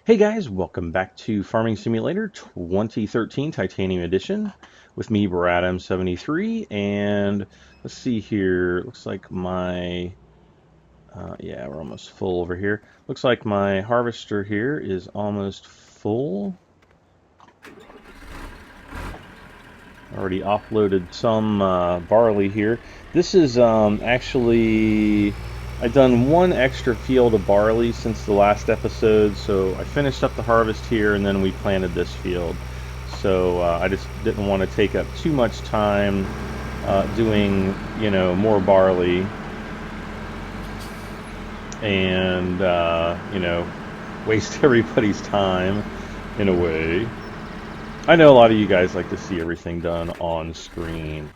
Hey guys, welcome back to Farming Simulator 2013 Titanium Edition with me, Bradam73, and let's see here. Looks like yeah, we're almost full over here. Looks like my harvester here is almost full. Already offloaded some barley here. This is actually, I've done one extra field of barley since the last episode, so I finished up the harvest here and then we planted this field. So I just didn't want to take up too much time doing, more barley and, waste everybody's time in a way. I know a lot of you guys like to see everything done on screen.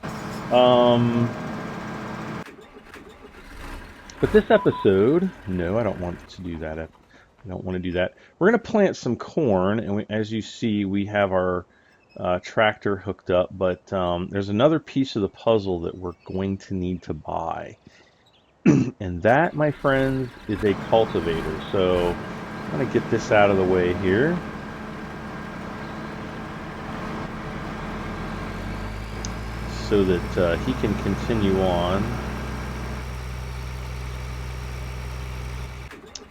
But this episode, no, I don't want to do that. I don't want to do that. We're going to plant some corn, and as you see, we have our tractor hooked up, but there's another piece of the puzzle that we're going to need to buy. And that, my friends, is a cultivator. So I'm going to get this out of the way here. So that he can continue on.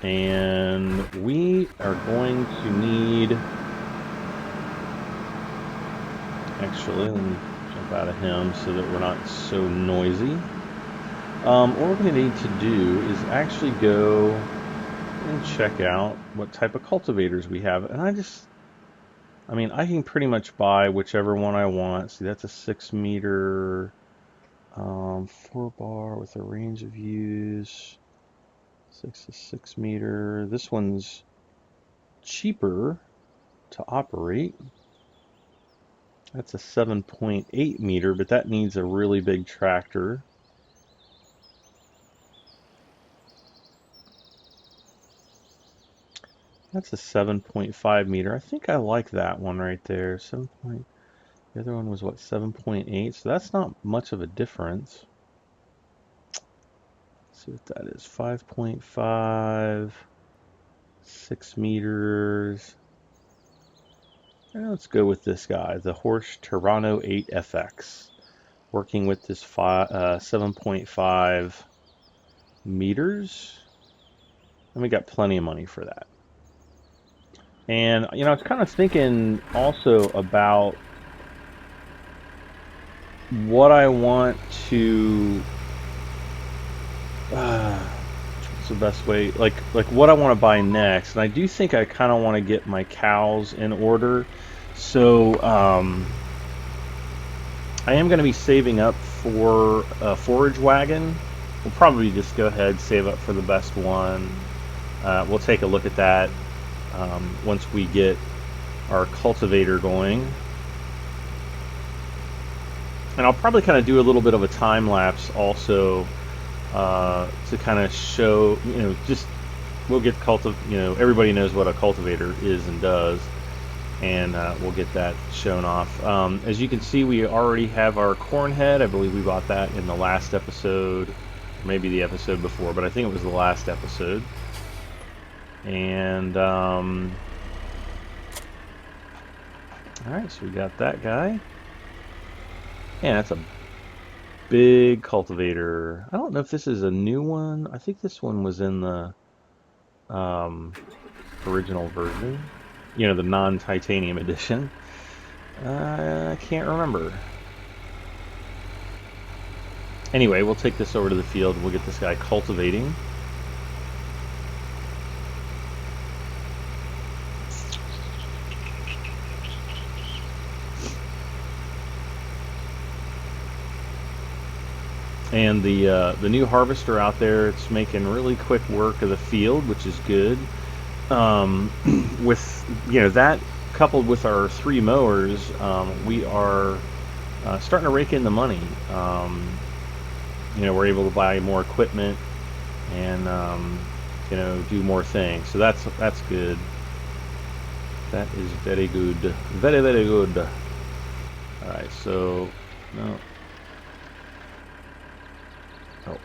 And we are going to need, actually, let me jump out of him so that we're not so noisy. What we're going to need to do is actually go and check out what type of cultivators we have. And I can pretty much buy whichever one I want. See, that's a 6-meter, 4-bar with a range of use. 6 meter. This one's cheaper to operate. That's a 7.8 meter, but that needs a really big tractor. That's a 7.5 meter. I think I like that one right there. The other one was what, 7.8? So that's not much of a difference. Let's see what that is. 5.5, 6 meters. Let's go with this guy, the Horsch Toronto 8FX, working with this 7.5 meters, and we got plenty of money for that. And I was kind of thinking also about what I want to. What's the best way? Like what I want to buy next, and I do think I kind of want to get my cows in order. So I am going to be saving up for a forage wagon. We'll probably just go ahead, save up for the best one. We'll take a look at that once we get our cultivator going. And I'll probably kind of do a little bit of a time lapse also to kind of show, we'll get everybody knows what a cultivator is and does. And we'll get that shown off. As you can see, we already have our corn head. I believe we bought that in the last episode, maybe the episode before, but I think it was the last episode. And alright, so we got that guy. And that's a big cultivator. I don't know if this is a new one. I think this one was in the original version. The non-titanium edition. I can't remember. Anyway, we'll take this over to the field and we'll get this guy cultivating. And the new harvester out there, it's making really quick work of the field, which is good. With that coupled with our 3 mowers, we are starting to rake in the money. We're able to buy more equipment and do more things. So that's good. That is very good, very very good. All right, so no. Oh,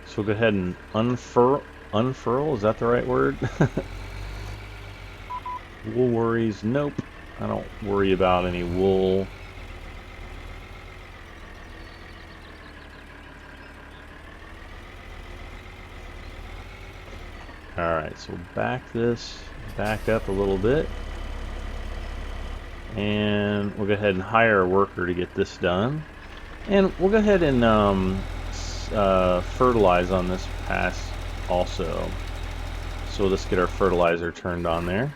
so we'll go ahead and unfurl. Is that the right word? Wool worries? Nope. I don't worry about any wool. Alright, so we'll back up a little bit. And we'll go ahead and hire a worker to get this done. And we'll go ahead and fertilize on this pass also. So let's get our fertilizer turned on there.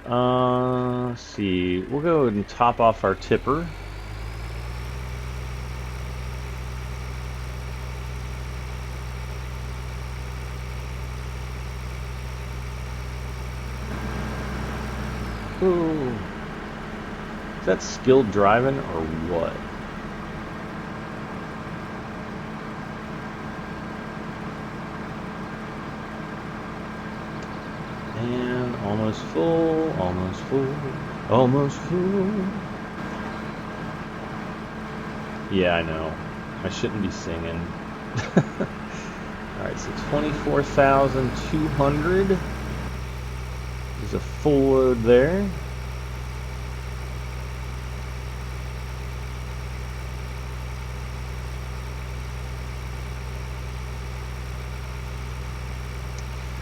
Let's see. We'll go ahead and top off our tipper. Ooh. Is that skilled driving or what? And almost full, almost full, almost full. Yeah, I know. I shouldn't be singing. Alright, so 24,200 is a full load there.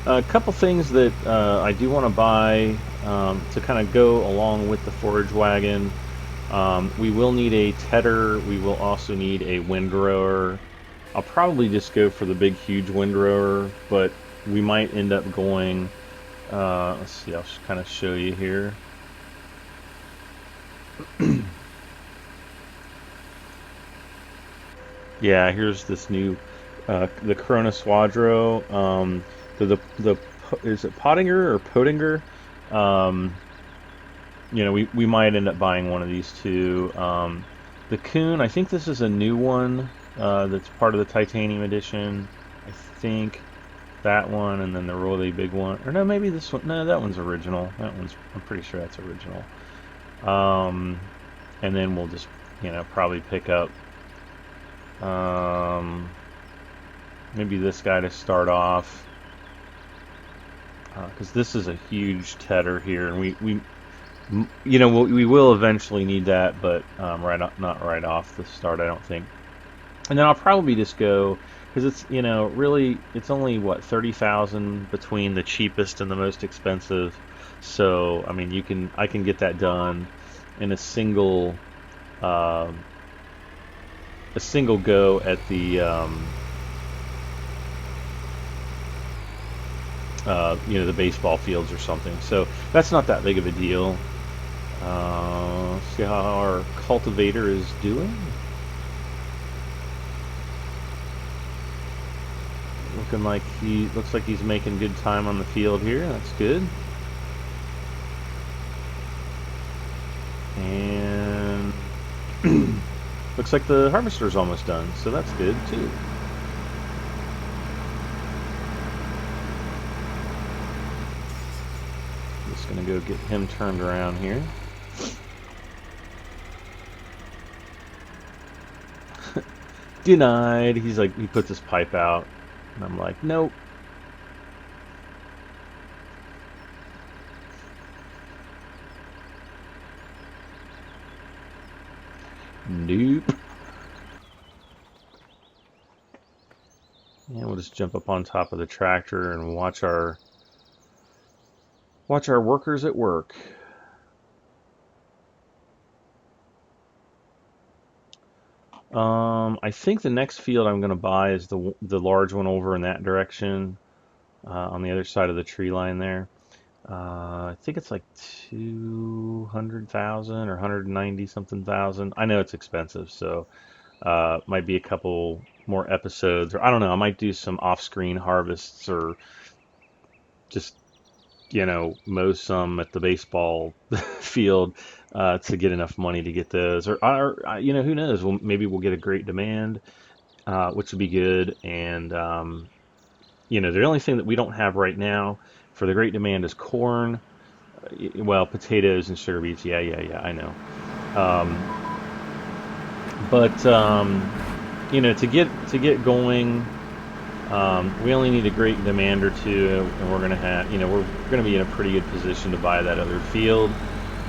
A couple things that I do want to buy to kind of go along with the forage wagon. We will need a tedder. We will also need a windrower. I'll probably just go for the big, huge windrower, but we might end up going. Let's see. I'll kind of show you here. Yeah, here's this new the Corona Squadro. The is it Pottinger or Pottinger? Um, you know, we might end up buying one of these two. The Coon, I think this is a new one that's part of the Titanium edition. I think that one, and then the really big one. Or no, maybe this one. No, that one's original. I'm pretty sure that's original. Um, and then we'll just, probably pick up um, maybe this guy to start off. Because this is a huge tedder here, and we will eventually need that, but not right off the start, I don't think. And then I'll probably just go because it's really it's only what 30,000 between the cheapest and the most expensive. So I mean I can get that done in uh, a single go at the the baseball fields or something. So that's not that big of a deal. See how our cultivator is doing. Looks like he's making good time on the field here. That's good. And looks like the harvester's almost done, so that's good too. Just gonna go get him turned around here. Denied. He's like, he puts his pipe out, and I'm like, nope. Nope. And we'll just jump up on top of the tractor and watch our workers at work. I think the next field I'm going to buy is the large one over in that direction, on the other side of the tree line there. I think it's like 200,000 or 190 something thousand. I know it's expensive, so might be a couple more episodes, or I don't know. I might do some off-screen harvests, or just mow some at the baseball field to get enough money to get those, or who knows? Maybe we'll get a great demand, which would be good. And the only thing that we don't have right now for the great demand is corn. Well, potatoes and sugar beets. Yeah. I know. But to get going, We only need a great demand or two, and we're gonna have, we're gonna be in a pretty good position to buy that other field.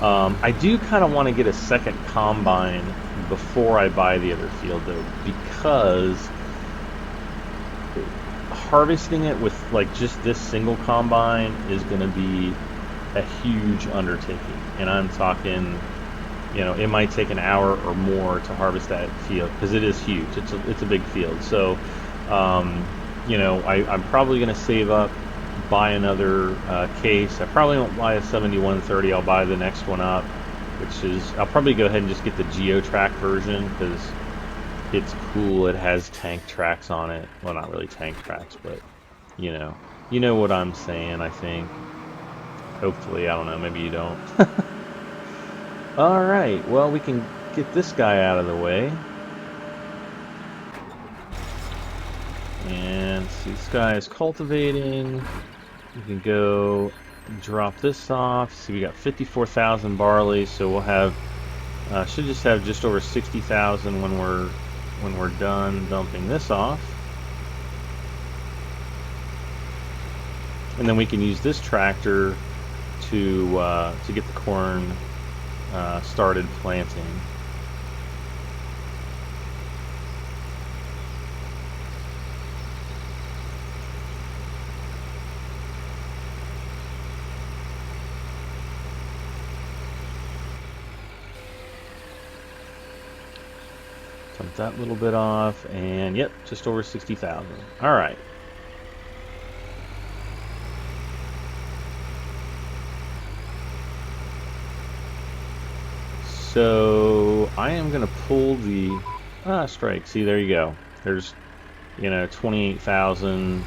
I do kind of want to get a second combine before I buy the other field, though, because harvesting it with like just this single combine is going to be a huge undertaking, and I'm talking, it might take an hour or more to harvest that field because it is huge. It's a big field. So, I'm probably going to save up, buy another case. I probably won't buy a 7130. I'll buy the next one up, which is, I'll probably go ahead and just get the GeoTrack version because it's cool. It has tank tracks on it. Well, not really tank tracks, but you know what I'm saying, I think. Hopefully, I don't know, maybe you don't. All right, well, we can get this guy out of the way. And see, this guy is cultivating. We can go drop this off. See, we got 54,000 barley, so we'll have, should just have just over 60,000 when we're done dumping this off. And then we can use this tractor to get the corn started planting. Dump that little bit off, and yep, just over 60,000. All right. So I am going to pull the strike. See, there you go. There's 28,000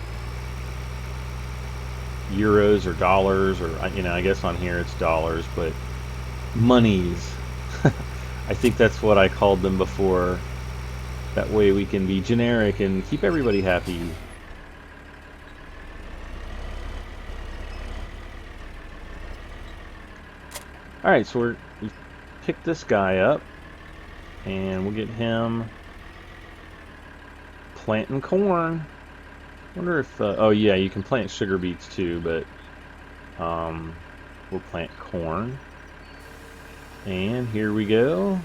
euros or dollars, or I guess on here it's dollars, but monies. I think that's what I called them before. That way we can be generic and keep everybody happy. All right, so we pick this guy up, and we'll get him planting corn. Wonder if oh yeah, you can plant sugar beets too, but we'll plant corn. And here we go.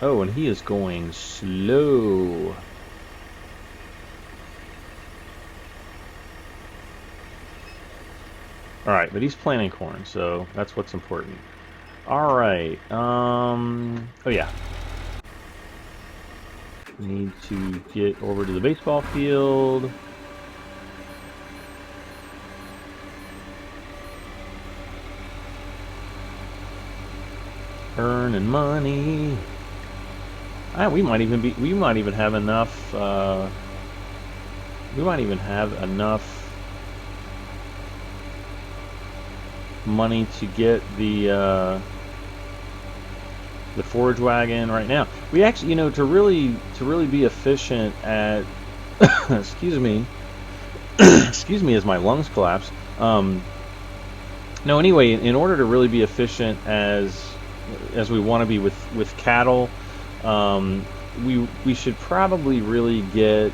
Oh, and he is going slow. Alright, but he's planting corn, so that's what's important. Alright, oh yeah. Need to get over to the baseball field. Earning money. We might even have enough. We might even have enough money to get the forage wagon right now. We actually, to really be efficient at excuse me, excuse me as my lungs collapse. No, anyway, in order to really be efficient as we want to be with cattle, we should probably really get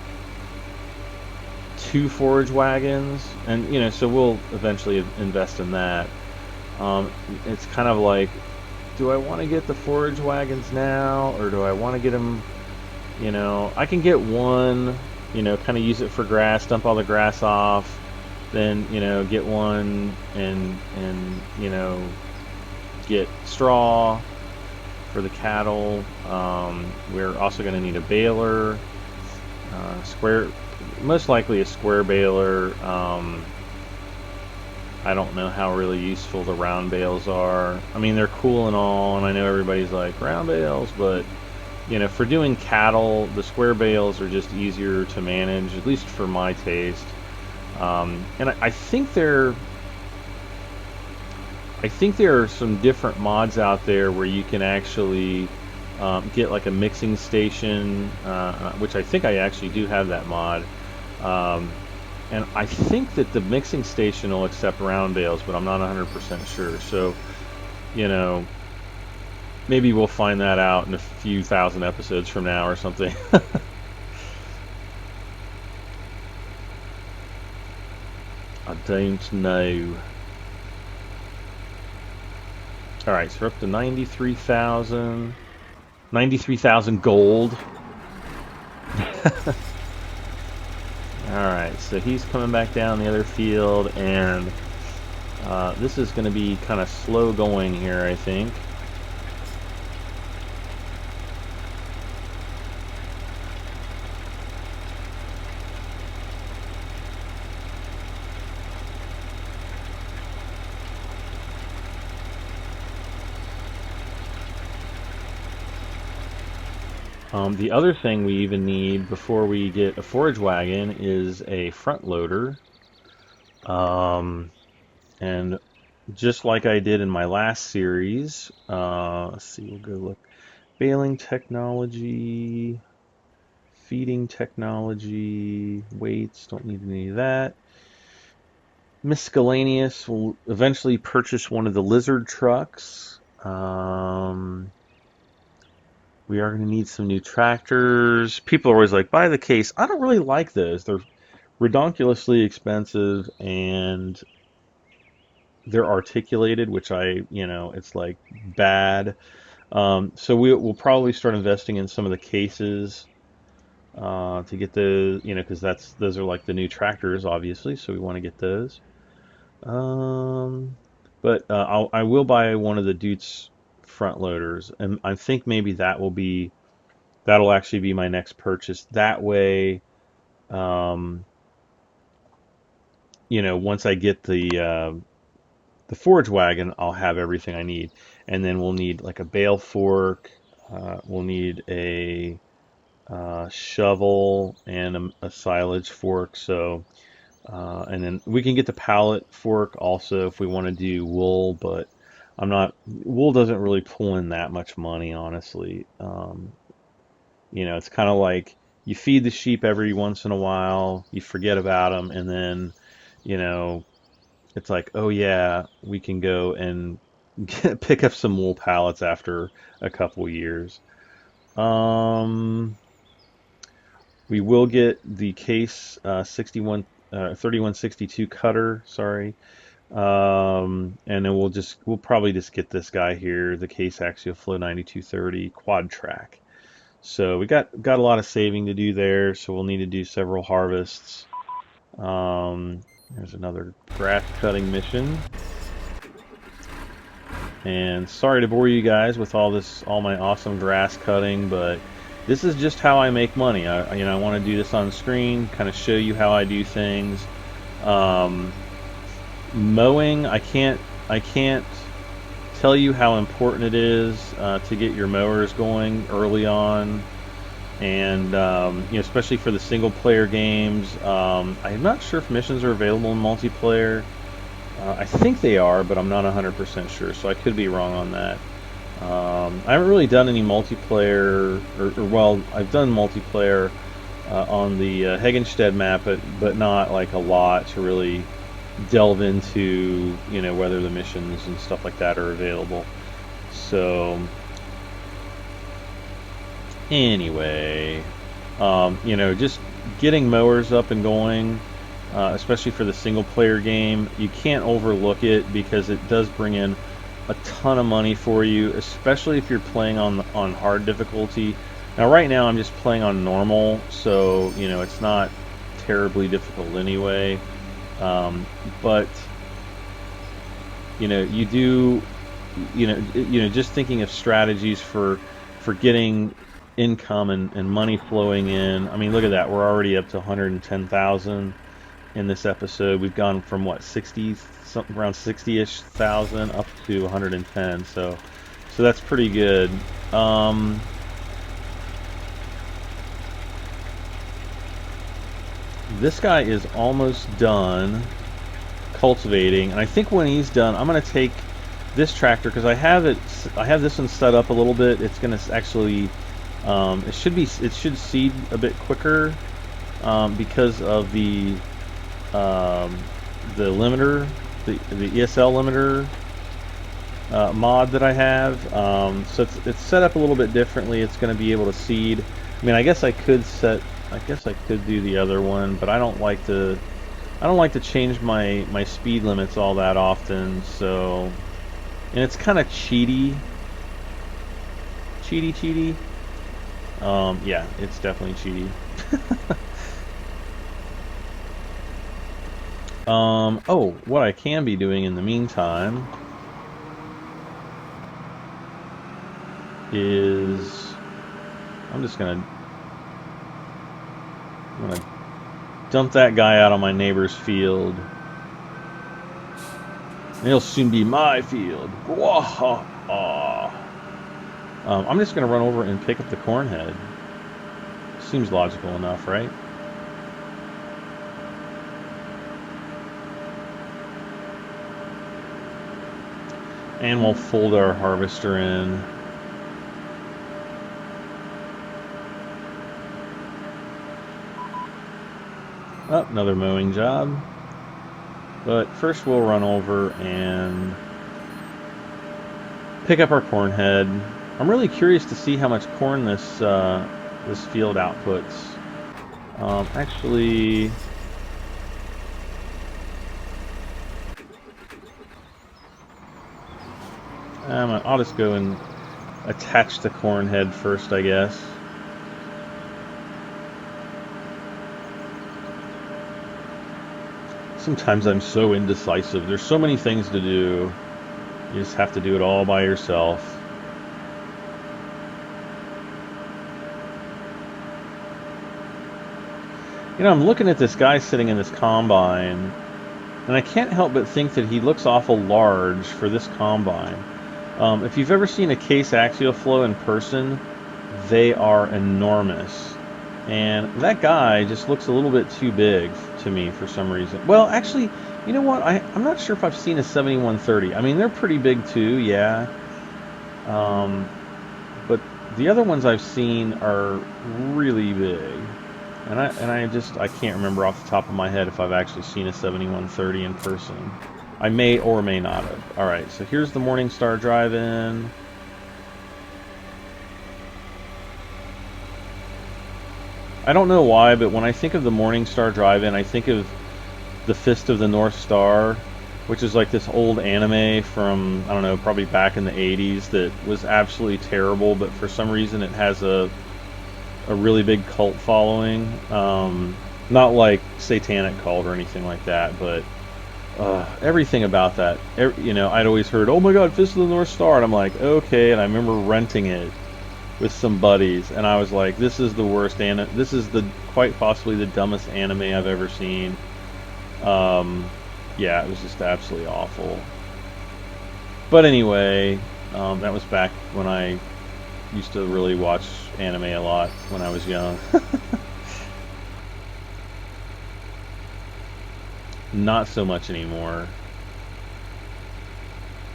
2 forage wagons, and so we'll eventually invest in that. It's kind of like, do I want to get the forage wagons now, or do I want to get them? I can get one, kind of use it for grass, dump all the grass off, then get one and get straw for the cattle. We're also going to need a baler, most likely a square baler. I don't know how really useful the round bales are. I mean, they're cool and all, and I know everybody's like, round bales, but for doing cattle, the square bales are just easier to manage, at least for my taste. And I think there are some different mods out there where you can actually get like a mixing station, which I think I actually do have that mod. And I think that the mixing station will accept round bales, but I'm not 100% sure. So, Maybe we'll find that out in a few thousand episodes from now or something. I don't know. All right, so we're up to 93,000. 93,000 gold. All right, so he's coming back down the other field, and this is going to be kind of slow going here, I think. The other thing we even need before we get a forage wagon is a front loader. And just like I did in my last series, let's see, we'll go look. Baling technology, feeding technology, weights, don't need any of that. Miscellaneous, we'll eventually purchase one of the lizard trucks. We are going to need some new tractors. People are always like, buy the case. I don't really like those. They're redonkulously expensive and they're articulated, which it's like bad. So we'll probably start investing in some of the cases to get the, because those are like the new tractors, obviously. So we want to get those. But I will buy one of the Dutes front loaders, and I think maybe that'll actually be my next purchase. That way, once I get the forage wagon, I'll have everything I need, and then we'll need like a bale fork. We'll need a shovel and a silage fork. So, and then we can get the pallet fork also if we want to do wool, but wool doesn't really pull in that much money, honestly. It's kind of like you feed the sheep every once in a while, you forget about them, and then, you know, it's like, oh yeah, we can go and pick up some wool pallets after a couple years. Um, we will get the case 3162 cutter, sorry. And then we'll probably just get this guy here, the case Axial Flow 9230 quad track. So we got a lot of saving to do there, so we'll need to do several harvests. There's another grass cutting mission. And sorry to bore you guys with all my awesome grass cutting, but this is just how I make money. I want to do this on screen, kind of show you how I do things. Mowing, I can't tell you how important it is to get your mowers going early on, and especially for the single player games. I'm not sure if missions are available in multiplayer. I think they are, but I'm not 100% sure, so I could be wrong on that. I haven't really done any multiplayer, well, I've done multiplayer on the Hegenstedt map, but not like a lot to really delve into, whether the missions and stuff like that are available. So, anyway, just getting mowers up and going, especially for the single player game, you can't overlook it because it does bring in a ton of money for you, especially if you're playing on hard difficulty. Now, right now I'm just playing on normal, so it's not terribly difficult anyway. But you do, just thinking of strategies for getting income and money flowing in. I mean, look at that. We're already up to 110,000 in this episode. We've gone from what, 60, something around 60-ish thousand up to 110. So that's pretty good. This guy is almost done cultivating, and I think when he's done, I'm going to take this tractor because I have this one set up a little bit. It's going to actually, it should seed a bit quicker because of the limiter, the ESL limiter. mod that I have. So it's set up a little bit differently. It's going to be able to seed. I mean, I guess I could do the other one, but I don't like to. I don't like to change my speed limits all that often. So, and it's kind of cheaty. Yeah, it's definitely cheaty. Oh, what I can be doing in the meantime is I'm gonna dump that guy out on my neighbor's field. And it'll soon be my field. I'm just gonna run over and pick up the corn head. Seems logical enough, right? And we'll fold our harvester in. Oh, another mowing job. But first we'll run over and pick up our corn head. I'm really curious to see how much corn this field outputs. Actually, I'll just go and attach the corn head first, I guess. Sometimes I'm so indecisive. There's so many things to do. You just have to do it all by yourself. You know, I'm looking at this guy sitting in this combine, and I can't help but think that he looks awful large for this combine. If you've ever seen a case axial flow in person, they are enormous. And that guy just looks a little bit too big to me for some reason. Well, actually, you know what? I'm not sure if I've seen a 7130. I mean, they're pretty big too, yeah. But the other ones I've seen are really big. And I can't remember off the top of my head if I've actually seen a 7130 in person. I may or may not have. Alright, so here's the Morningstar drive-in. I don't know why, but when I think of the Morningstar drive-in, I think of the Fist of the North Star, which is like this old anime from, I don't know, probably back in the 80s that was absolutely terrible, but for some reason it has a really big cult following. Not like satanic cult or anything like that, but everything about that. You know, I'd always heard, "Oh my God, Fist of the North Star," and I'm like, okay. And I remember renting it with some buddies, and I was like, "This is the worst anime. This is quite possibly the dumbest anime I've ever seen." Yeah, it was just absolutely awful. But anyway, that was back when I used to really watch anime a lot when I was young. Not so much anymore.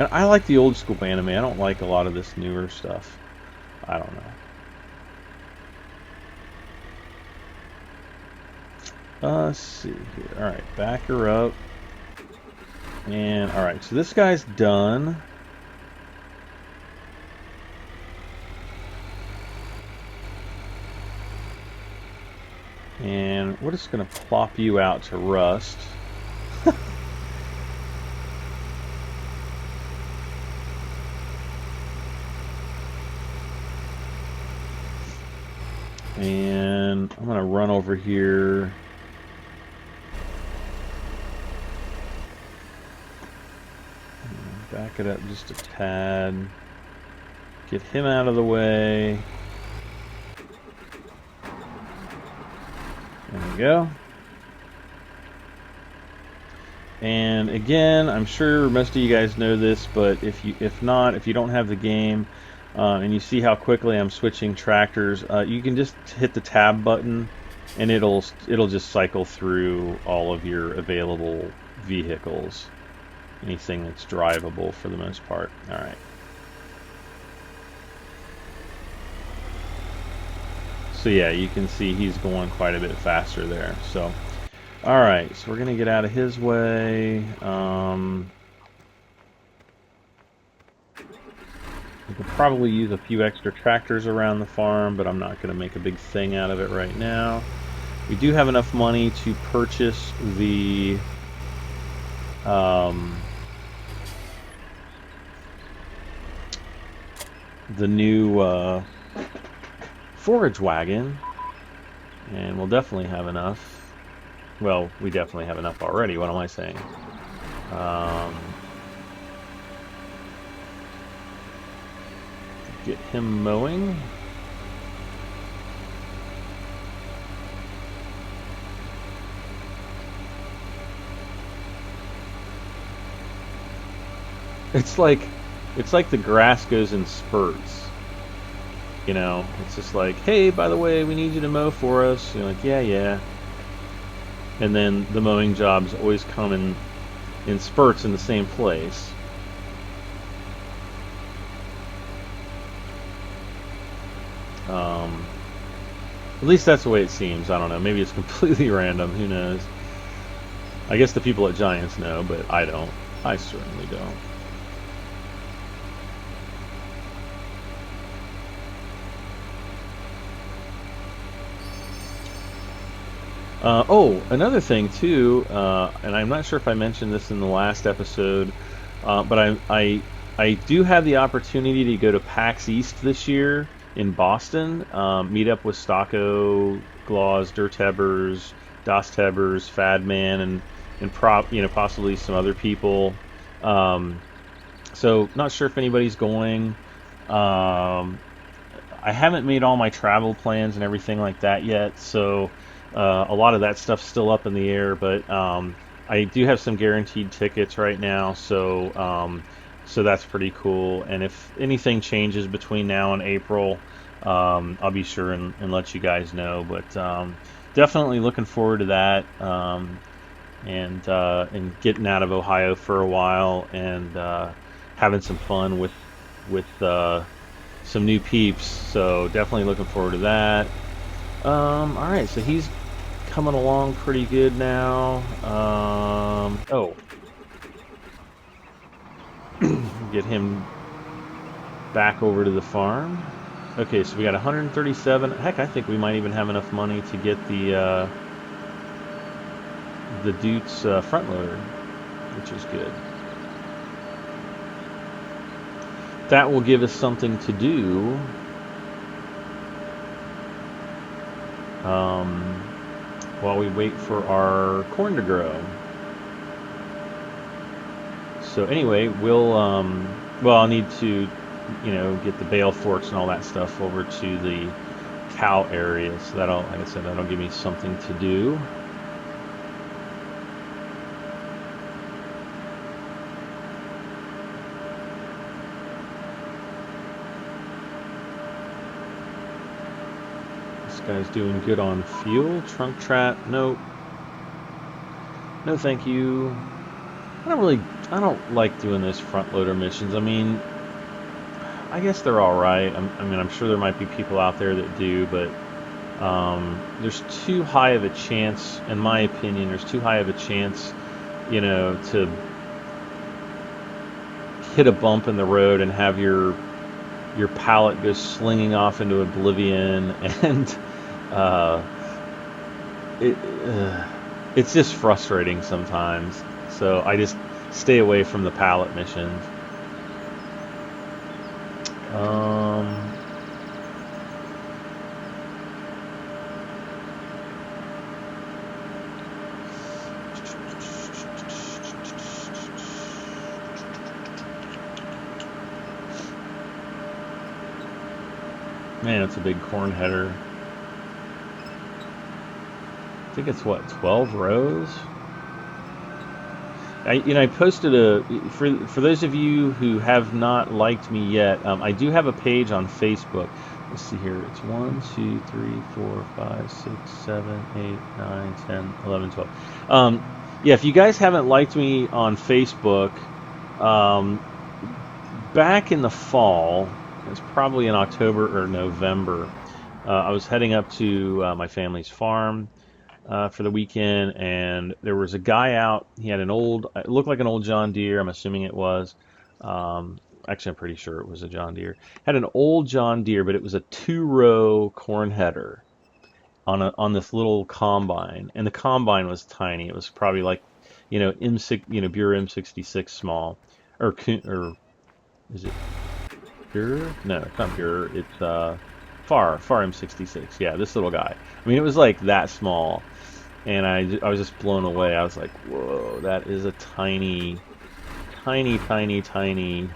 And I like the old school anime. I don't like a lot of this newer stuff. I don't know. Let's see here. Alright, back her up. And alright, so this guy's done. And we're just going to plop you out to rust. And I'm going to run over here. Back it up just a tad. Get him out of the way. There we go. And again, I'm sure most of you guys know this, but if you don't have the game, and you see how quickly I'm switching tractors, you can just hit the tab button, and it'll just cycle through all of your available vehicles, anything that's drivable for the most part. All right. So yeah, you can see he's going quite a bit faster there. So, all right, so we're gonna get out of his way. We could probably use a few extra tractors around the farm, but I'm not going to make a big thing out of it right now. We do have enough money to purchase um, the new forage wagon, and we'll definitely have enough. Well, we definitely have enough already. What am I saying? Um, get him mowing. It's like it's like the grass goes in spurts. You know, it's just like, hey, by the way, we need you to mow for us. You're like, yeah, yeah. And then the mowing jobs always come in spurts in the same place. Um, at least that's the way it seems. I don't know. Maybe it's completely random. Who knows? I guess the people at Giants know, but I don't. I certainly don't. Oh, another thing too, and I'm not sure if I mentioned this in the last episode, but I do have the opportunity to go to PAX East this year in Boston, meet up with Stocko, Glaws, Dirtebbers, Dostebbers, Fadman, and possibly some other people. Um, so not sure if anybody's going. Um, I haven't made all my travel plans and everything like that yet, so a lot of that stuff's still up in the air. But I do have some guaranteed tickets right now, so that's pretty cool. And if anything changes between now and April, I'll be sure and let you guys know. But definitely looking forward to that, and getting out of Ohio for a while and having some fun with some new peeps, so definitely looking forward to that. All right, so he's coming along pretty good now. Oh, get him back over to the farm. Okay, so we got 137. Heck, I think we might even have enough money to get the Dute's front loader, which is good. That will give us something to do. Um, while we wait for our corn to grow. So anyway, well, I'll need to, get the bale forks and all that stuff over to the cow area. So like I said, that'll give me something to do. This guy's doing good on fuel. Trunk trap, nope. No, thank you. I don't like doing those front loader missions. I mean, I guess they're all right. I'm sure there might be people out there that do, but there's too high of a chance, in my opinion, there's too high of a chance, to hit a bump in the road and have your pallet go slinging off into oblivion, and uh, it it's just frustrating sometimes. So I just stay away from the pallet missions. Man, it's a big corn header. I think it's what, 12 rows? I posted for those of you who have not liked me yet. I do have a page on Facebook. Let's see here. It's 1, 2, 3, 4, 5, 6, 7, 8, 9, 10, 11, 12. Yeah, if you guys haven't liked me on Facebook, back in the fall, it's probably in October or November, I was heading up to my family's farm for the weekend, and there was a guy out. He had it looked like an old John Deere. I'm assuming it was. Actually, I'm pretty sure it was a John Deere. Had an old John Deere, but it was a two-row corn header on this little combine, and the combine was tiny. It was probably like, M6, Bureau M66 small, or is it Bureau? No, it's not Bureau. It's Far M66. Yeah, this little guy. I mean, it was like that small, and I was just blown away. I was like, whoa, that is a tiny, tiny, tiny, tiny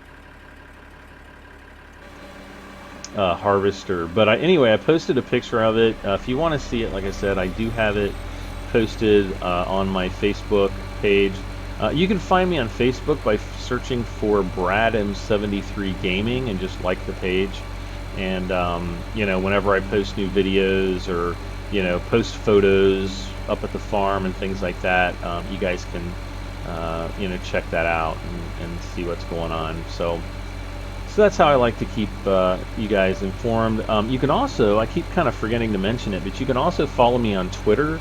harvester. But anyway, I posted a picture of it. If you want to see it, like I said, I do have it posted on my Facebook page. You can find me on Facebook by searching for Brad M73 Gaming and just like the page. And whenever I post new videos or post photos up at the farm and things like that, you guys can check that out and see what's going on. So that's how I like to keep you guys informed. You can also, I keep kind of forgetting to mention it, but you can also follow me on Twitter.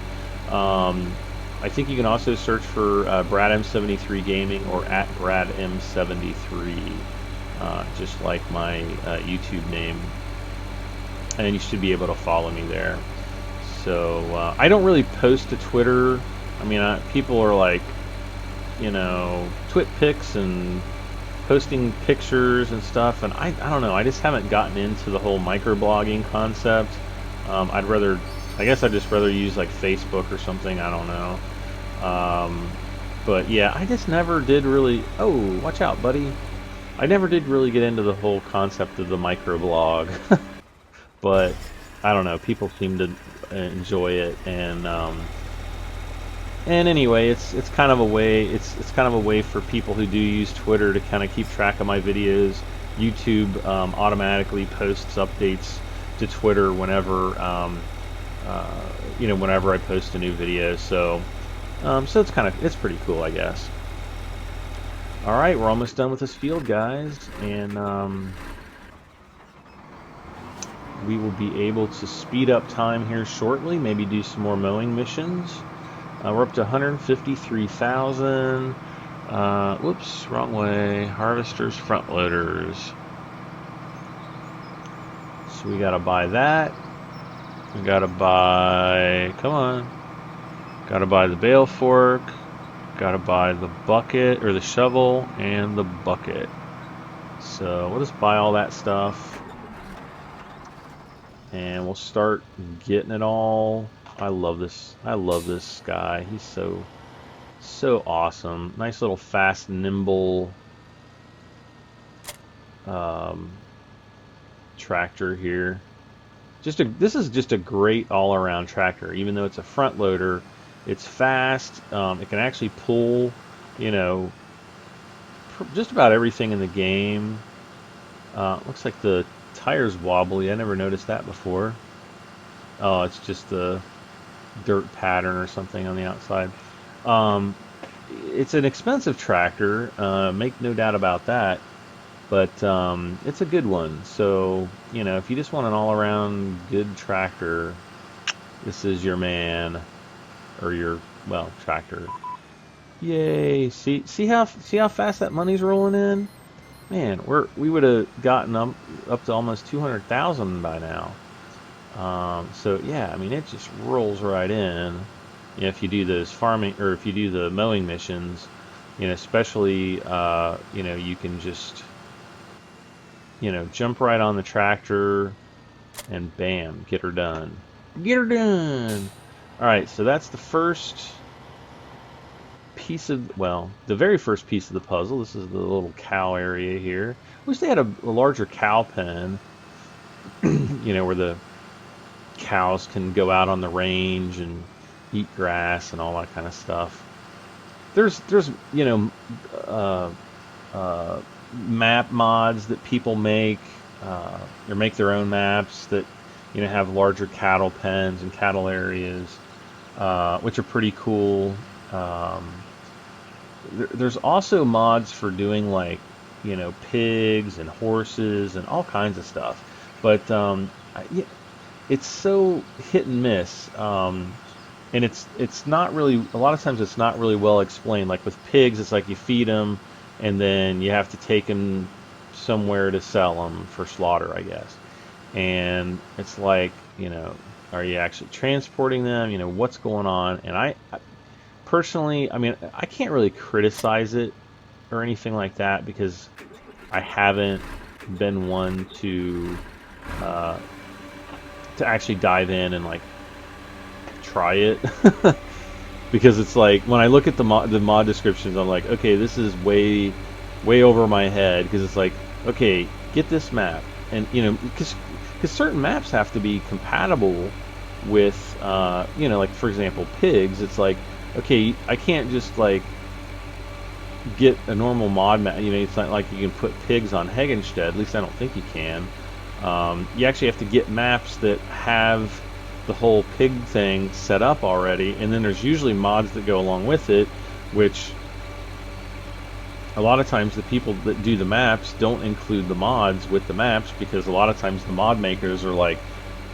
I think you can also search for Brad M73 Gaming or at Brad M73, just like my YouTube name. And you should be able to follow me there. So I don't really post to Twitter. I mean, people are like, twit pics and posting pictures and stuff, and I don't know, I just haven't gotten into the whole microblogging concept. I guess I'd just rather use like Facebook or something, I don't know. But yeah, I just never did really, oh, watch out, buddy. I never did really get into the whole concept of the microblog. But I don't know, people seem to enjoy it, and anyway, it's kind of a way for people who do use Twitter to kind of keep track of my videos. YouTube automatically posts updates to Twitter whenever whenever I post a new video. So it's pretty cool, I guess. All right, we're almost done with this field, guys, and we will be able to speed up time here shortly. Maybe do some more mowing missions. We're up to 153,000. Whoops, wrong way. Harvesters, front loaders. So we gotta buy that. We gotta buy, come on. Gotta buy the bale fork. Gotta buy the bucket, or the shovel, and the bucket. So we'll just buy all that stuff. And we'll start getting it all. I love this guy. He's so awesome. Nice little fast, nimble tractor here. This is just a great all-around tractor. Even though it's a front loader, it's fast. It can actually pull, just about everything in the game. Looks like the tire's wobbly. I never noticed that before. Oh, it's just the dirt pattern or something on the outside. It's an expensive tractor, make no doubt about that, but it's a good one. So if you just want an all-around good tractor, this is your man, or your, well, tractor. Yay! See how fast that money's rolling in. Man, we would have gotten up to almost 200,000 by now. So yeah, I mean, it just rolls right in. If you do those farming, or if you do the mowing missions, especially, you can just, jump right on the tractor and bam, get her done. Get her done. All right, so that's the first piece of, well, the very first piece of the puzzle. This is the little cow area here. Wish they had a larger cow pen, where the cows can go out on the range and eat grass and all that kind of stuff. There's map mods that people make, or make their own maps that have larger cattle pens and cattle areas, which are pretty cool. There's also mods for doing like pigs and horses and all kinds of stuff, but it's so hit and miss, and it's not really, a lot of times it's not really well explained. Like with pigs, it's like you feed them and then you have to take them somewhere to sell them for slaughter, I guess. And it's like, are you actually transporting them? What's going on? And personally, I mean, I can't really criticize it or anything like that because I haven't been one uh, to actually dive in and like try it. Because it's like when I look at the mod descriptions, I'm like, okay, this is way over my head because it's like, okay, get this map, and because certain maps have to be compatible with like for example pigs. It's like, okay, I can't just like get a normal mod map. It's not like you can put pigs on Hegenstedt. At least I don't think you can. You actually have to get maps that have the whole pig thing set up already, and then there's usually mods that go along with it, which a lot of times the people that do the maps don't include the mods with the maps, because a lot of times the mod makers are like,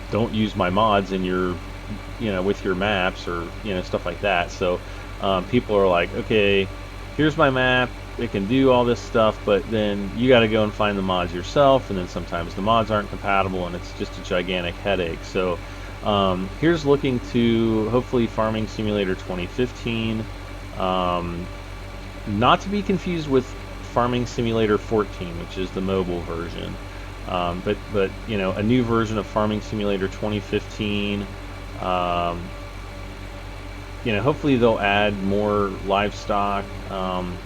don't use my mods in your with your maps, or stuff like that. So people are like, okay, here's my map, it can do all this stuff, but then you got to go and find the mods yourself, and then sometimes the mods aren't compatible, and it's just a gigantic headache. So here's looking to hopefully Farming Simulator 2015, not to be confused with Farming Simulator 14, which is the mobile version, but a new version of Farming Simulator 2015. Hopefully they'll add more livestock, and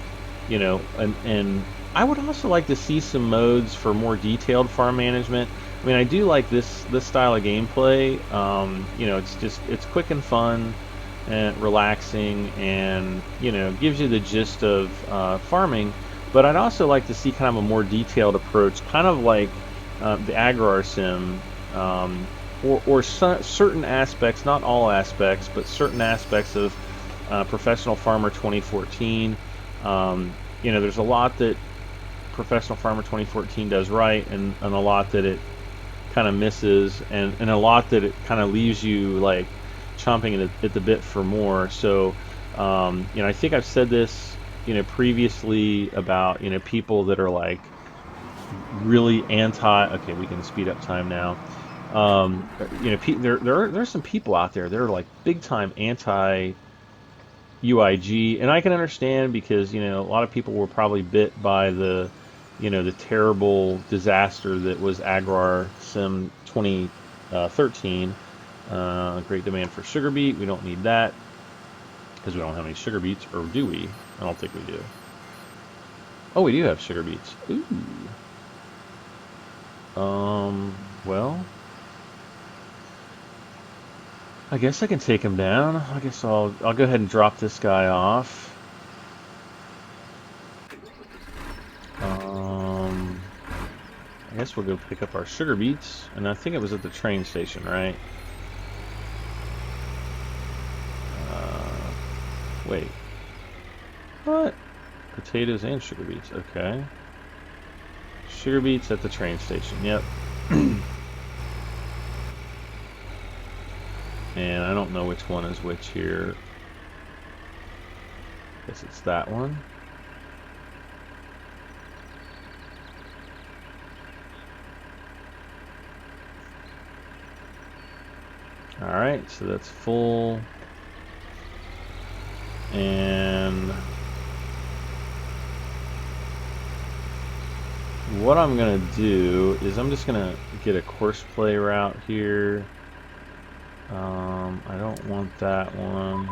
I would also like to see some modes for more detailed farm management. I mean, I do like this style of gameplay. It's quick and fun and relaxing, and gives you the gist of farming. But I'd also like to see kind of a more detailed approach, kind of like the Agrar Sim, or certain aspects, not all aspects, but certain aspects of Professional Farmer 2014. There's a lot that Professional Farmer 2014 does right, and a lot that it kind of misses, and a lot that it kind of leaves you like chomping at the bit for more. So I think I've said this previously about people that are like really anti. Okay, we can speed up time now. There's some people out there that are like big time anti UIG, and I can understand, because a lot of people were probably bit by the the terrible disaster that was Agrar Sim 2013. Great demand for sugar beet. We don't need that because we don't have any sugar beets, or do we? I don't think we do. Oh, we do have sugar beets. Ooh. Well, I guess I can take him down. I guess I'll go ahead and drop this guy off. I guess we'll go pick up our sugar beets, and I think it was at the train station, right? Wait. What? Potatoes and sugar beets. Okay. Sugar beets at the train station. Yep. And I don't know which one is which here. Guess it's that one. Alright, so that's full. And what I'm going to do is I'm just going to get a course play route here. I don't want that one.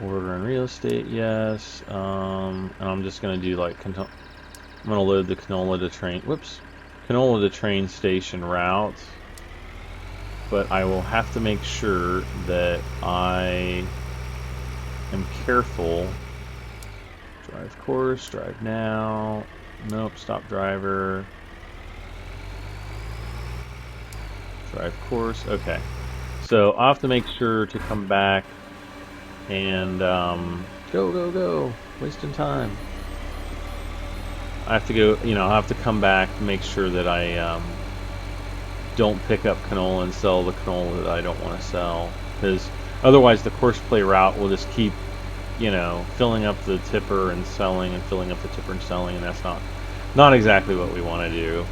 Order and real estate, yes. And I'm just going to do like, I'm going to load the canola to train station route. But I will have to make sure that I am careful. Drive course, drive now. Nope, stop driver. Drive course, okay. So I'll have to make sure to come back and go. Wasting time. I have to go, I'll have to come back to make sure that I don't pick up canola and sell the canola that I don't want to sell, because otherwise the course play route will just keep filling up the tipper and selling, and filling up the tipper and selling, and that's Not exactly what we want to do.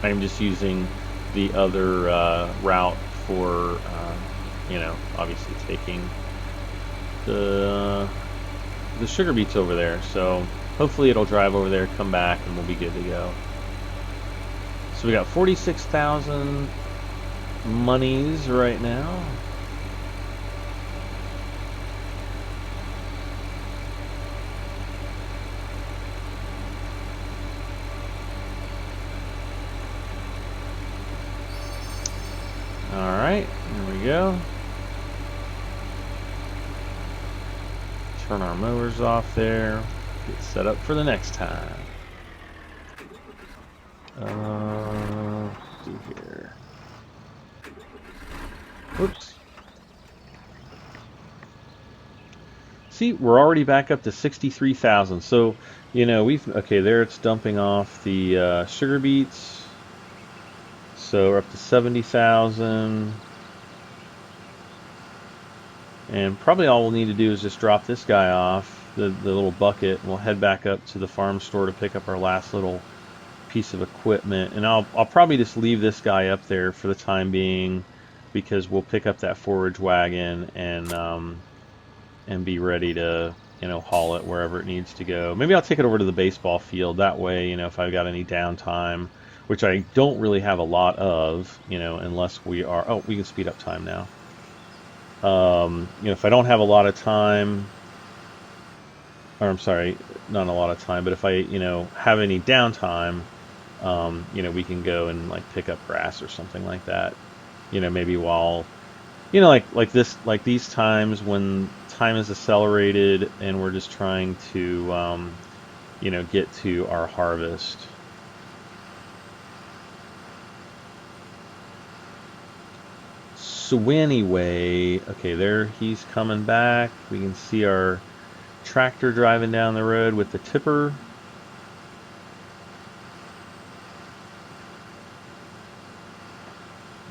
I'm just using the other route for, you know, obviously taking the sugar beets over there. So hopefully it'll drive over there, come back, and we'll be good to go. So we got 46,000 monies right now. Alright, there we go. Turn our mowers off there. Get set up for the next time. Let's see here. Whoops. See, we're already back up to 63,000. So, you know, okay, there it's dumping off the sugar beets. So we're up to 70,000. And probably all we'll need to do is just drop this guy off, the little bucket, and we'll head back up to the farm store to pick up our last little piece of equipment. And I'll probably just leave this guy up there for the time being, because we'll pick up that forage wagon and be ready to, you know, haul it wherever it needs to go. Maybe I'll take it over to the baseball field. That way, you know, if I've got any downtime, which I don't really have a lot of, you know, unless we are, oh, we can speed up time now. You know, if I don't have a lot of time, or I'm sorry, not a lot of time, but if I, you know, have any downtime, you know, we can go and like pick up grass or something like that. You know, maybe while, you know, like these times when time is accelerated and we're just trying to, you know, get to our harvest. So anyway, okay, there he's coming back. We can see our tractor driving down the road with the tipper.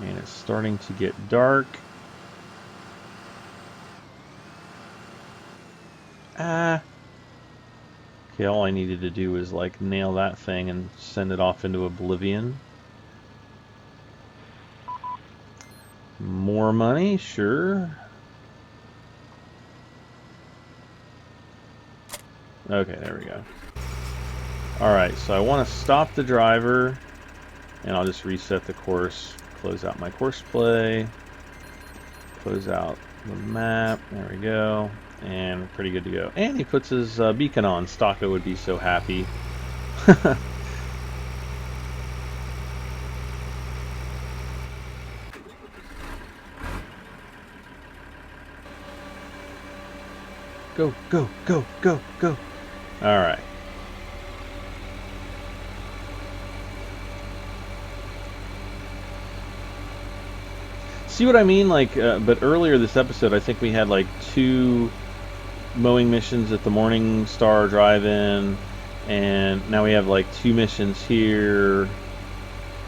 And it's starting to get dark. Ah. Okay, all I needed to do was like nail that thing and send it off into oblivion. More money, sure. Okay, there we go. Alright, so I want to stop the driver, and I'll just reset the course, close out my course play, close out the map, there we go, and we're pretty good to go. And he puts his beacon on. Stocko would be so happy. Go, go, go, go, go. Alright. See what I mean? Like, but earlier this episode, I think we had like 2 mowing missions at the Morning Star Drive-In, and now we have like 2 missions here.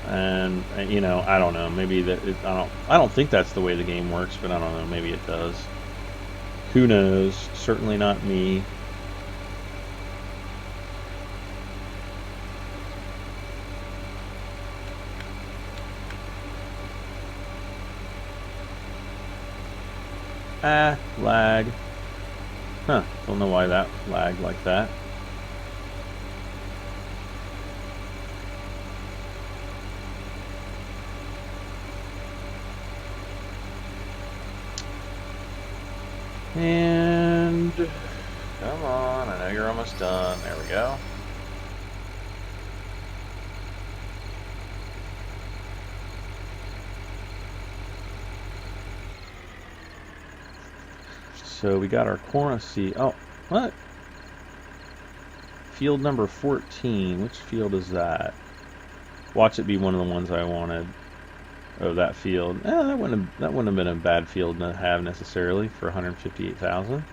And you know, I don't know. Maybe that I don't think that's the way the game works, but I don't know. Maybe it does. Who knows? Certainly not me. Ah, lag. Huh, don't know why that lagged like that. And come on, I know you're almost done. There we go. So we got our corn. Let's see. Oh, what? Field number 14. Which field is that? Watch it be one of the ones I wanted. Oh, that field. That wouldn't have been a bad field to have necessarily for 158,000.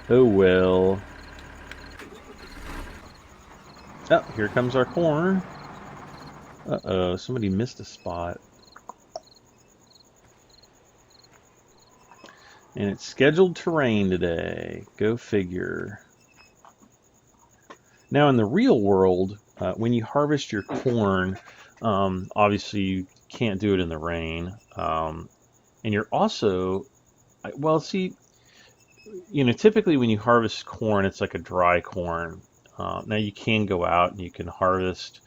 Oh well. Oh, here comes our corn. Uh-oh, somebody missed a spot. And it's scheduled to rain today. Go figure. Now, in the real world, when you harvest your corn, obviously you can't do it in the rain. And you're also, well, see, typically when you harvest corn, it's like a dry corn. Now you can go out and you can harvest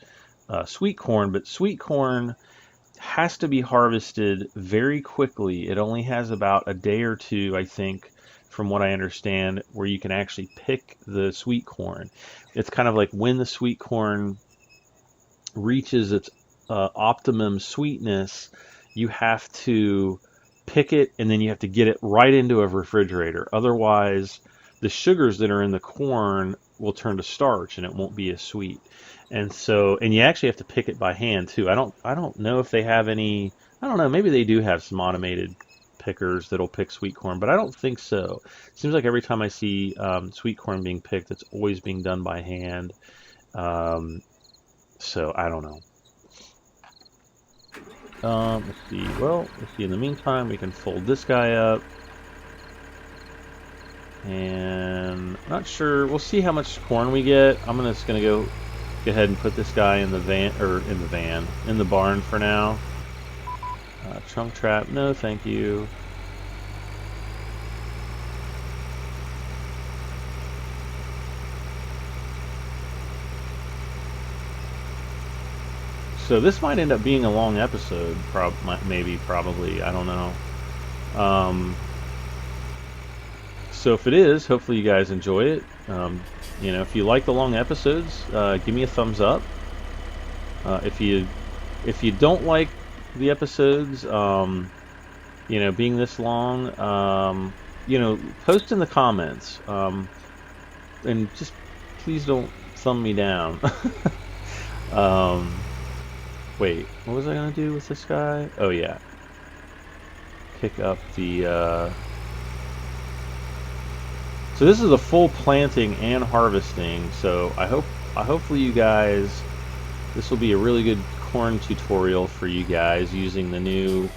sweet corn, but sweet corn has to be harvested very quickly. It only has about a day or two, I think, from what I understand, where you can actually pick the sweet corn. It's kind of like when the sweet corn reaches its optimum sweetness, you have to pick it and then you have to get it right into a refrigerator. Otherwise, the sugars that are in the corn will turn to starch and it won't be as sweet. And so, and you actually have to pick it by hand too. I don't know if they have any. I don't know. Maybe they do have some automated pickers that'll pick sweet corn, but I don't think so. It seems like every time I see sweet corn being picked, it's always being done by hand. Um, so I don't know. Let's see. Well, let's see. In the meantime, we can fold this guy up. And not sure. We'll see how much corn we get. I'm just gonna go ahead and put this guy in the van, or in the barn for now. Trunk trap. No, thank you. So this might end up being a long episode. Maybe, probably. I don't know. Um, So if it is, hopefully you guys enjoy it. If you like the long episodes, give me a thumbs up. If you don't like the episodes, being this long, post in the comments, and just please don't thumb me down. um, Wait, what was I gonna do with this guy? Oh yeah, pick up the. So this is a full planting and harvesting. So hopefully you guys, this will be a really good corn tutorial for you guys using the new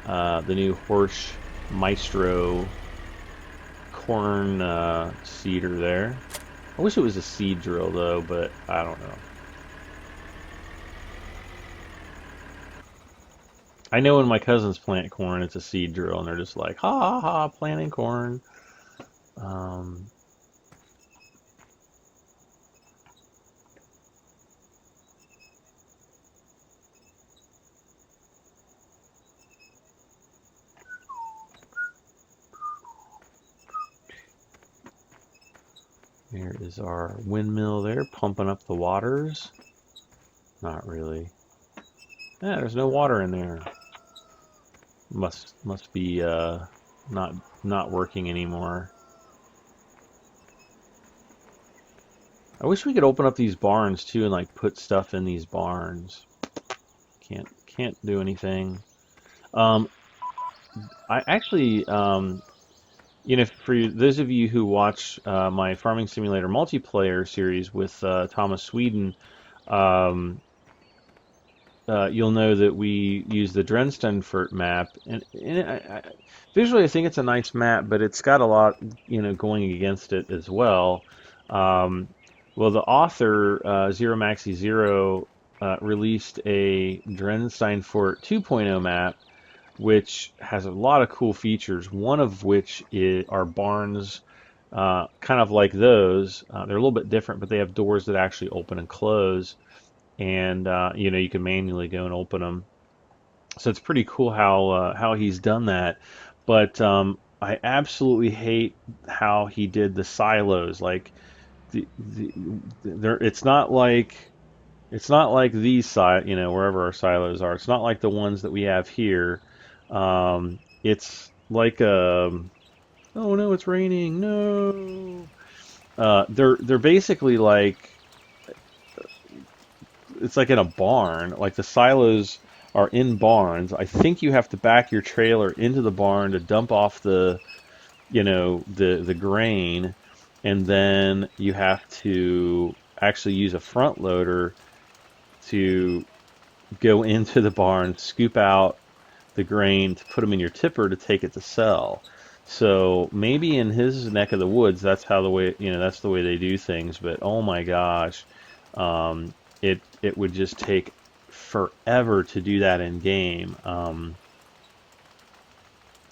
Horsch Maestro corn seeder there. I wish it was a seed drill though, but I don't know. I know when my cousins plant corn, it's a seed drill, and they're just like, ha ha ha, planting corn. Um, There is our windmill there, pumping up the waters. Not really. Yeah, there's no water in there. Must be not working anymore. I wish we could open up these barns too and like put stuff in these barns. Can't do anything. Um, I actually for those of you who watch my Farming Simulator multiplayer series with Thomas Sweden, um, you'll know that we use the Drenstenfurt map, visually I think it's a nice map, but it's got a lot, going against it as well. Um, well, the author Zero Maxi Zero released a Drensteinfort 2.0 map, which has a lot of cool features. One of which are barns, kind of like those. They're a little bit different, but they have doors that actually open and close, and you can manually go and open them. So it's pretty cool how he's done that. But I absolutely hate how he did the silos. Like it's not like these wherever our silos are. It's not like the ones that we have here. It's like oh no, it's raining. No. They're basically like it's like in a barn. Like the silos are in barns. I think you have to back your trailer into the barn to dump off the grain, and then you have to actually use a front loader to go into the barn, scoop out the grain to put them in your tipper to take it to sell. So maybe in his neck of the woods, that's how the way, that's the way they do things. But oh my gosh, it would just take forever to do that in game.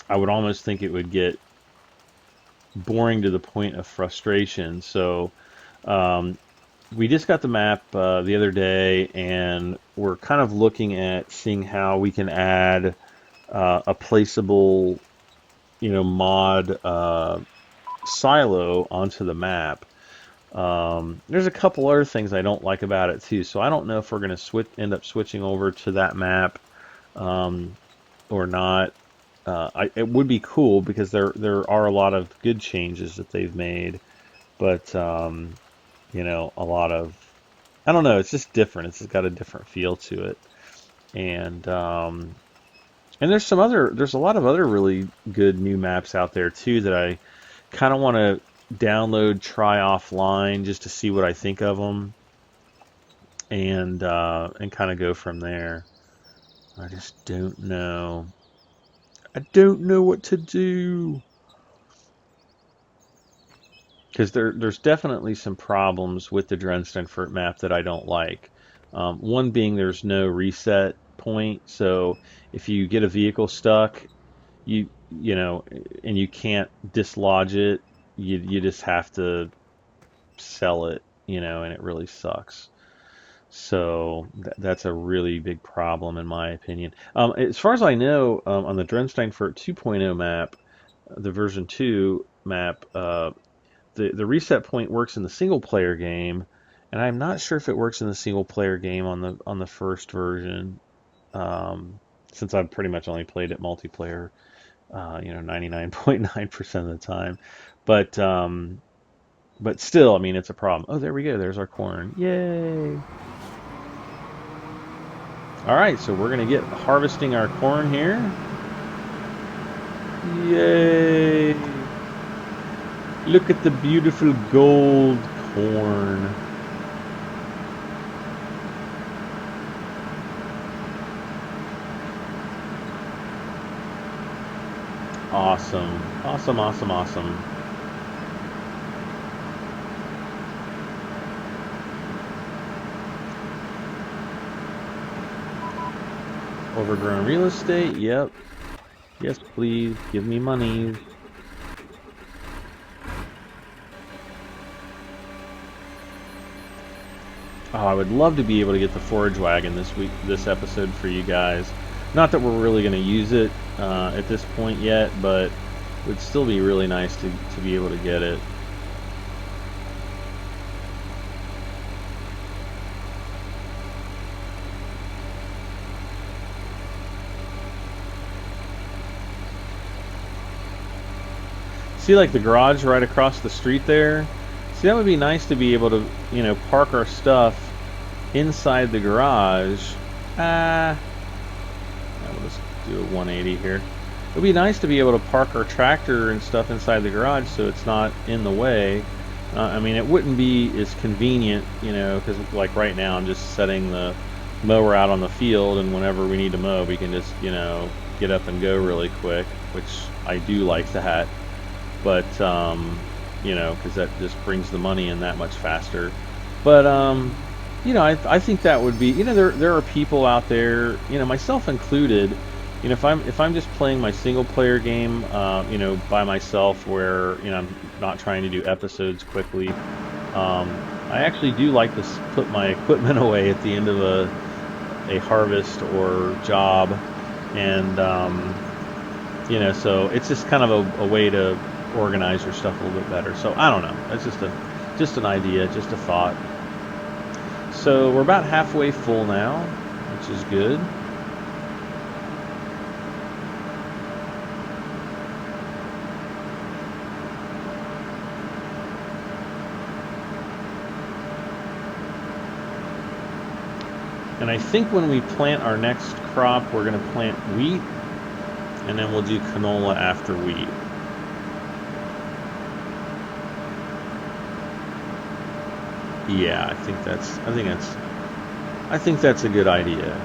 I would almost think it would get boring to the point of frustration. So um, we just got the map the other day, and we're kind of looking at seeing how we can add a placeable, mod silo onto the map. There's a couple other things I don't like about it too, so I don't know if we're going to end up switching over to that map um, or not. It would be cool because there are a lot of good changes that they've made, but a lot of, I don't know. It's just different. It's just got a different feel to it, and there's a lot of other really good new maps out there too that I kind of want to download, try offline just to see what I think of them, and kind of go from there. I just don't know. I don't know what to do. Because there's definitely some problems with the Dresdenfurt map that I don't like. One being there's no reset point, so if you get a vehicle stuck, you know, and you can't dislodge it, you just have to sell it, and it really sucks. So that's a really big problem in my opinion. As far as I know, on the Dresdenfurt 2.0 map, the version 2 map, the reset point works in the single player game, and I'm not sure if it works in the single player game on the first version. Since I've pretty much only played it multiplayer, 99.9% of the time. But but still, I mean, it's a problem. Oh, there we go. There's our corn. Yay! All right, so we're gonna get harvesting our corn here. Yay! Look at the beautiful gold corn. Awesome. Awesome, awesome, awesome. Overgrown real estate, yep. Yes, please, give me money. Oh, I would love to be able to get the forage wagon this episode for you guys. Not that we're really going to use it at this point yet, but it would still be really nice to be able to get it. See, like the garage right across the street there? See, that would be nice to be able to, park our stuff inside the garage. We'll just do a 180 here. It would be nice to be able to park our tractor and stuff inside the garage so it's not in the way. I mean, it wouldn't be as convenient, because like right now I'm just setting the mower out on the field, and whenever we need to mow, we can just, get up and go really quick, which I do like that. But, because that just brings the money in that much faster. But, I think that would be, there are people out there, myself included, if I'm just playing my single player game, by myself, where I'm not trying to do episodes quickly, I actually do like to put my equipment away at the end of a harvest or job, and so it's just kind of a way to organize your stuff a little bit better. So I don't know. That's just an idea, just a thought. So we're about halfway full now, which is good. And I think when we plant our next crop, we're going to plant wheat, and then we'll do canola after wheat. Yeah, I think that's a good idea.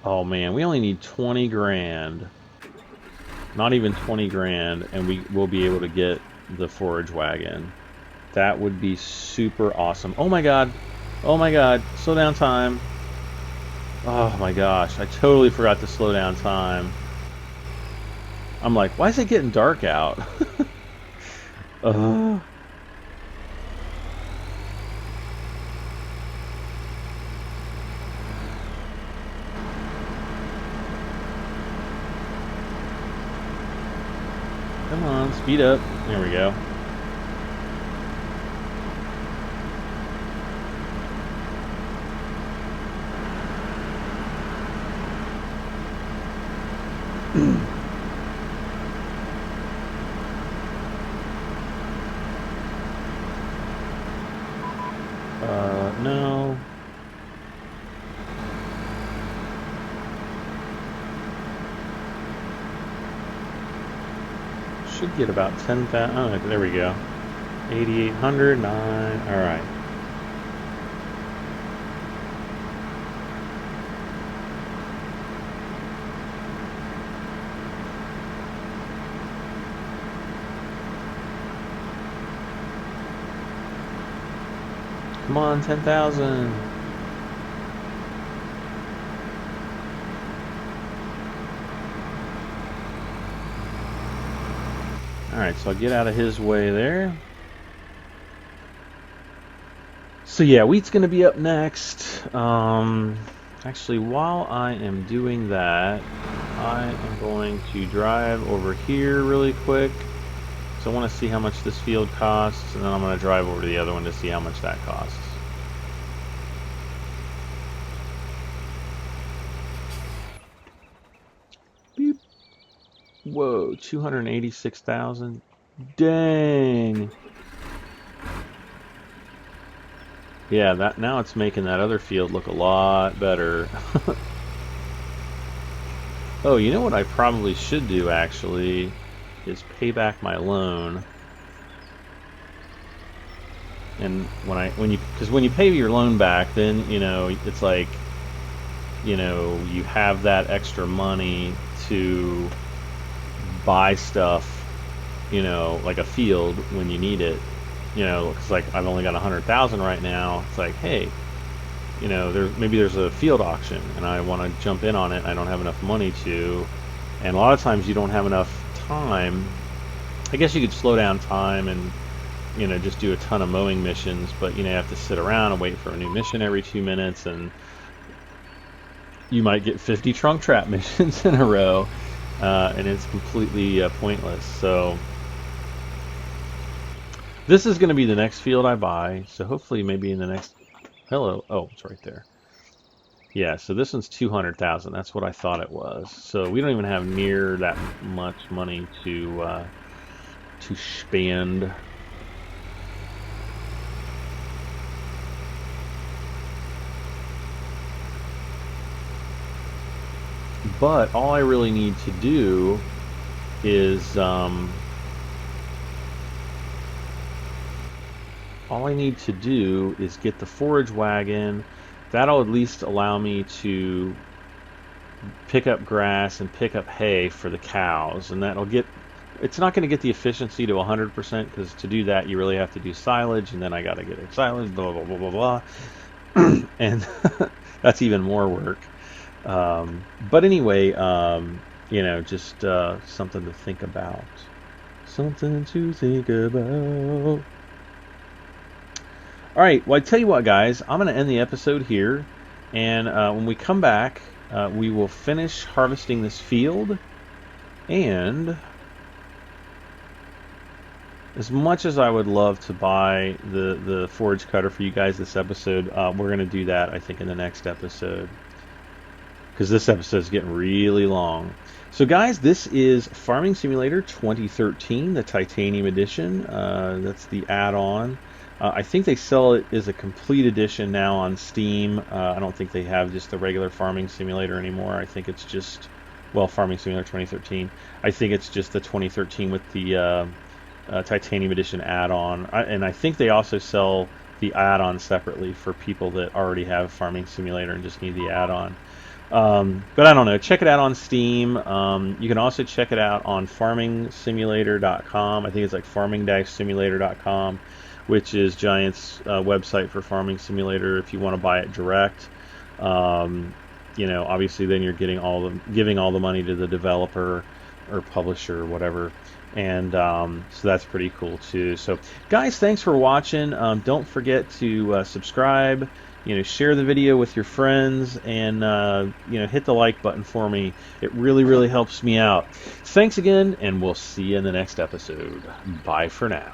Oh man, we only need 20 grand. Not even 20 grand, and we will be able to get the forage wagon. That would be super awesome. Oh my god. Oh my god. Slow down time. Oh my gosh. I totally forgot to slow down time. I'm like, why is it getting dark out? uh, Come on, speed up. There we go. No. Should get about 10,000. Oh, there we go. 8,800, 9. All right. Come on, 10,000. Alright, so I'll get out of his way there. So yeah, wheat's going to be up next. Actually, while I am doing that, I am going to drive over here really quick. So I want to see how much this field costs, and then I'm going to drive over to the other one to see how much that costs. Beep. Whoa, 286,000. Dang. Yeah, that now it's making that other field look a lot better. Oh, you know what I probably should do actually is pay back my loan. And when you pay your loan back, then it's like you have that extra money to buy stuff, like a field when you need it. Because like I've only got 100,000 right now. It's like, hey, maybe there's a field auction and I want to jump in on it. I don't have enough money to, and a lot of times you don't have enough time. I guess you could slow down time and just do a ton of mowing missions, but you have to sit around and wait for a new mission every 2 minutes, and you might get 50 trunk trap missions in a row, and it's completely pointless. So this is going to be the next field I buy. So hopefully, maybe in the next. Hello. Oh, it's right there. Yeah. So this one's 200,000. That's what I thought it was. So we don't even have near that much money to spend. But all I really need to do is get the forage wagon. That'll at least allow me to pick up grass and pick up hay for the cows, and it's not going to get the efficiency to 100% because to do that you really have to do silage, and then I got to get it silage, blah blah blah blah blah, and that's even more work. But anyway, just something to think about. Something to think about. All right, well, I tell you what, guys, I'm going to end the episode here, and when we come back, we will finish harvesting this field, and as much as I would love to buy the forage cutter for you guys this episode, we're going to do that, I think, in the next episode, because this episode is getting really long. So guys, this is Farming Simulator 2013, the Titanium Edition. That's the add-on. I think they sell it as a complete edition now on Steam. I don't think they have just the regular Farming Simulator anymore. I think it's just, well, Farming Simulator 2013. I think it's just the 2013 with the Titanium Edition add-on. And I think they also sell the add-on separately for people that already have Farming Simulator and just need the add-on. But I don't know. Check it out on Steam. You can also check it out on farmingsimulator.com. I think it's like farming-simulator.com, which is Giant's website for Farming Simulator if you want to buy it direct. Um, obviously then you're giving all the money to the developer or publisher or whatever. And so that's pretty cool too. So guys, thanks for watching. Don't forget to subscribe, share the video with your friends, and hit the like button for me. It really, really helps me out. Thanks again, and we'll see you in the next episode. Bye for now.